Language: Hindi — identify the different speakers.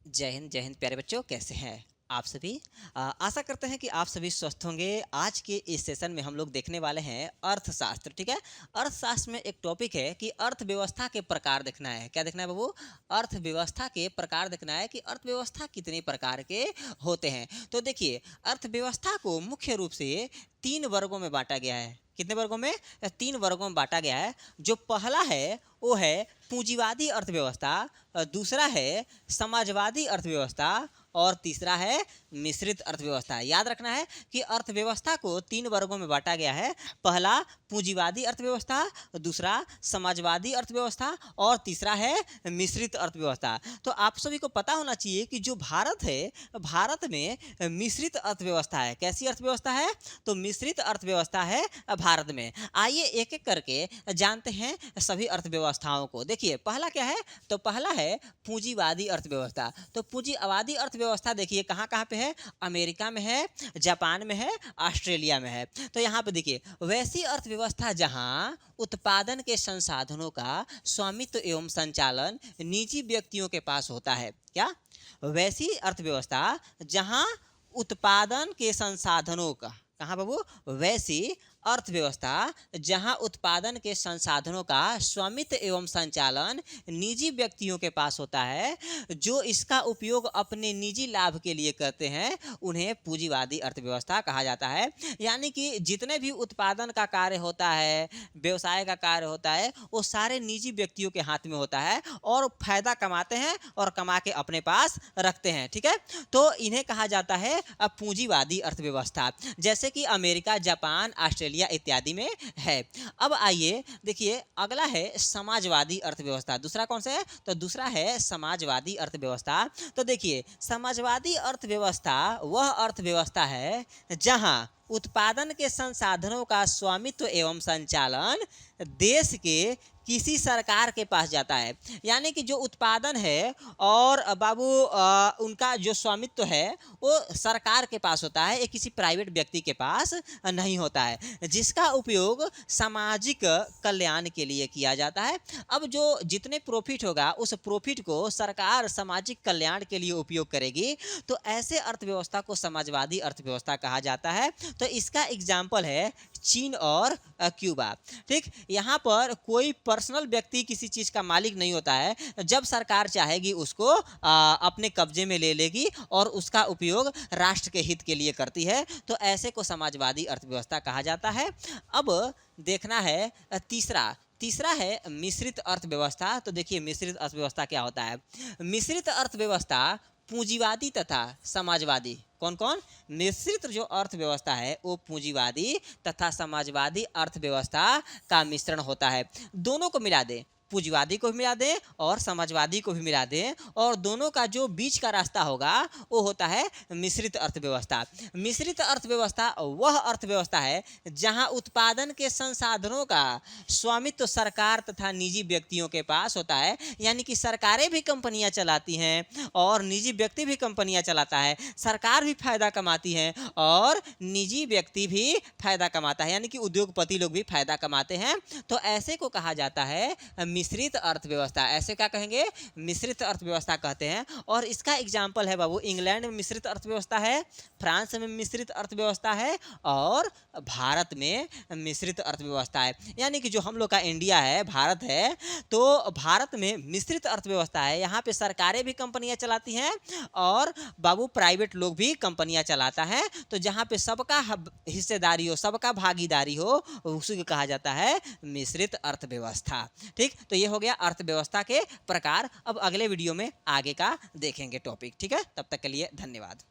Speaker 1: जय हिंद प्यारे बच्चों, कैसे हैं आप सभी। आशा करते हैं कि आप सभी स्वस्थ होंगे। आज के इस सेशन में हम लोग देखने वाले हैं अर्थशास्त्र। ठीक है, अर्थशास्त्र में एक टॉपिक है कि अर्थव्यवस्था के प्रकार देखना है। क्या देखना है बाबू? अर्थव्यवस्था के प्रकार देखना है कि अर्थव्यवस्था कितने प्रकार के होते हैं। तो देखिए, अर्थव्यवस्था को मुख्य रूप से 3 वर्गों में बांटा गया है। कितने वर्गों में? 3 वर्गों में बांटा गया है। जो पहला है वो है पूंजीवादी अर्थव्यवस्था, दूसरा है समाजवादी अर्थव्यवस्था और तीसरा है मिश्रित अर्थव्यवस्था। याद रखना है कि अर्थव्यवस्था को 3 वर्गों में बांटा गया है। पहला पूंजीवादी अर्थव्यवस्था, दूसरा समाजवादी अर्थव्यवस्था और तीसरा है मिश्रित अर्थव्यवस्था। तो आप सभी को पता होना चाहिए कि जो भारत है, भारत में मिश्रित अर्थव्यवस्था है। कैसी अर्थव्यवस्था है? तो मिश्रित अर्थव्यवस्था है भारत में। आइए एक एक करके जानते हैं सभी अर्थव्यवस्थाओं को। देखिए, पहला क्या है? तो पहला है पूंजीवादी अर्थव्यवस्था। तो पूंजीवादी अर्थव्यवस्था देखिए कहाँ कहाँ पे है? अमेरिका में है, जापान में है, ऑस्ट्रेलिया में है। तो यहाँ पे देखिए, वैसी अर्थव्यवस्था जहाँ उत्पादन के संसाधनों का स्वामित्व एवं संचालन निजी व्यक्तियों के पास होता है। क्या? वैसी अर्थव्यवस्था जहाँ उत्पादन के संसाधनों का, कहाँ बाबू? वैसी अर्थव्यवस्था जहां उत्पादन के संसाधनों का स्वामित्व एवं संचालन निजी व्यक्तियों के पास होता है, जो इसका उपयोग अपने निजी लाभ के लिए करते हैं, उन्हें पूंजीवादी अर्थव्यवस्था कहा जाता है। यानी कि जितने भी उत्पादन का कार्य होता है, व्यवसाय का कार्य होता है, वो सारे निजी व्यक्तियों के हाथ में होता है और फायदा कमाते हैं और कमा के अपने पास रखते हैं। ठीक है, तो इन्हें कहा जाता है पूंजीवादी अर्थव्यवस्था, जैसे कि अमेरिका, जापान, ऑस्ट्रेलिया इत्यादि में है। अब आइए देखिए, अगला है समाजवादी अर्थव्यवस्था। दूसरा कौन सा है? तो दूसरा है समाजवादी अर्थव्यवस्था। तो देखिए, समाजवादी अर्थव्यवस्था वह अर्थव्यवस्था है जहां उत्पादन के संसाधनों का स्वामित्व एवं संचालन देश के किसी सरकार के पास जाता है। यानी कि जो उत्पादन है और बाबू उनका जो स्वामित्व है वो सरकार के पास होता है, ये किसी प्राइवेट व्यक्ति के पास नहीं होता है, जिसका उपयोग सामाजिक कल्याण के लिए किया जाता है। अब जो जितने प्रॉफिट होगा उस प्रॉफिट को सरकार सामाजिक कल्याण के लिए उपयोग करेगी, तो ऐसे अर्थव्यवस्था को समाजवादी अर्थव्यवस्था कहा जाता है। तो इसका एग्जाम्पल है चीन और क्यूबा। ठीक, यहाँ पर कोई पर्सनल व्यक्ति किसी चीज़ का मालिक नहीं होता है। जब सरकार चाहेगी उसको अपने कब्जे में ले लेगी और उसका उपयोग राष्ट्र के हित के लिए करती है। तो ऐसे को समाजवादी अर्थव्यवस्था कहा जाता है। अब देखना है तीसरा है मिश्रित अर्थव्यवस्था। तो देखिए, मिश्रित अर्थव्यवस्था क्या होता है? मिश्रित अर्थव्यवस्था पूंजीवादी तथा समाजवादी, कौन कौन? मिश्रित जो अर्थव्यवस्था है वो पूंजीवादी तथा समाजवादी अर्थव्यवस्था का मिश्रण होता है। दोनों को मिला दें, पूंजीवादी को भी मिला दें और समाजवादी को भी मिला दें, और दोनों का जो बीच का रास्ता होगा वो होता है मिश्रित अर्थव्यवस्था। मिश्रित अर्थव्यवस्था वह अर्थव्यवस्था है जहां उत्पादन के संसाधनों का स्वामित्व सरकार तथा निजी व्यक्तियों के पास होता है। यानी कि सरकारें भी कंपनियां चलाती हैं और निजी व्यक्ति भी कंपनियां चलाता है। सरकार भी फायदा कमाती है और निजी व्यक्ति भी फायदा कमाता है, यानी कि उद्योगपति लोग भी फायदा कमाते हैं। तो ऐसे को कहा जाता है मिश्रित अर्थव्यवस्था। ऐसे क्या कहेंगे? मिश्रित अर्थव्यवस्था कहते हैं। और इसका एग्जाम्पल है बाबू, इंग्लैंड में मिश्रित अर्थव्यवस्था है, फ्रांस में मिश्रित अर्थव्यवस्था है और भारत में मिश्रित अर्थव्यवस्था है। यानी कि जो हम लोग का इंडिया है, भारत है, तो भारत में मिश्रित अर्थव्यवस्था है। यहाँ पे सरकारें भी कंपनियां चलाती हैं और बाबू प्राइवेट लोग भी कंपनियां चलाता है। तो जहाँ पे सबका हिस्सेदारी हो, सबका भागीदारी हो, उसी को कहा जाता है मिश्रित अर्थव्यवस्था। ठीक, तो ये हो गया अर्थव्यवस्था के प्रकार। अब अगले वीडियो में आगे का देखेंगे टॉपिक। ठीक है, तब तक के लिए धन्यवाद।